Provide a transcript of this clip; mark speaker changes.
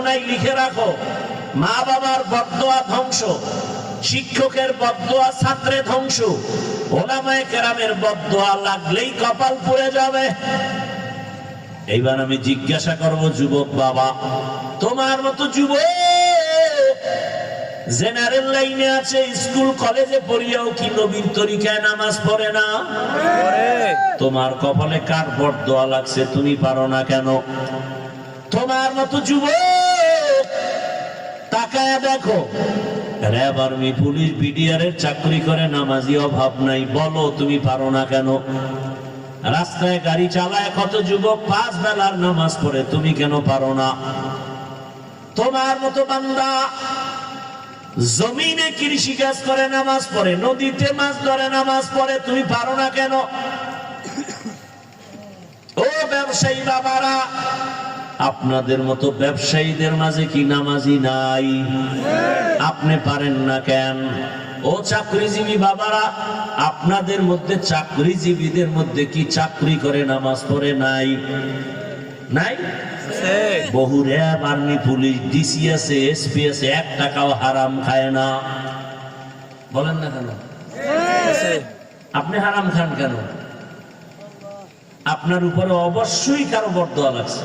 Speaker 1: নাই, লিখে রাখো। মা বাবার বদদোয়া ধ্বংস, শিক্ষকের বদদোয়া ছাত্রে ধ্বংস, ওলামায়ে কেরামের বদদোয়া লাগলেই কপাল পুড়ে যাবে। এইবার আমি জিজ্ঞাসা করব, যুবক বাবা, তোমার মতো যুবক জেনারেল লাইনে আছে, স্কুল কলেজে পড়িয়াও কি নবীর তরিকায় নামাজ পড়ে না? তোমার কপালে কার বদদোয়া লাগছে, তুমি পারো না কেন? তোমার মতো যুবক তাকায় দেখো, র‍্যাব, আর্মি, পুলিশ, বিডিআর এর চাকরি করে, নামাজি অভাব নাই, বলো তুমি পারো না কেন? রাস্তায় গাড়ি চালায় কত যুবক 5 বেলার নামাজ পড়ে, তুমি কেন পারো না? তোমার মতো বান্দা জমিনে কৃষি কাজ করে নামাজ পড়ে, নদীতে মাছ ধরে নামাজ পড়ে, তুমি পারো না কেন? ও ব্যবসায়ী বাবারা, আপনাদের মতো ব্যবসায়ীদের মাঝে কি নামাজি নাই? আপনি পারেন না কেন? ও চাকরিজীবী বাবারা, আপনাদের মধ্যে চাকরিজীবীদের মধ্যে কি চাকরি করে নামাজ পড়ে নাই? নাই? বহু র‍্যাব, আর্মি, পুলিশ, ডিসি আছে, এসপি আছে, 1 টাকাও হারাম খায় না। বলেন না কেন? আপনি হারাম খান কেন? আপনার উপরে অবশ্যই কারো বদদোয়া লাগছে।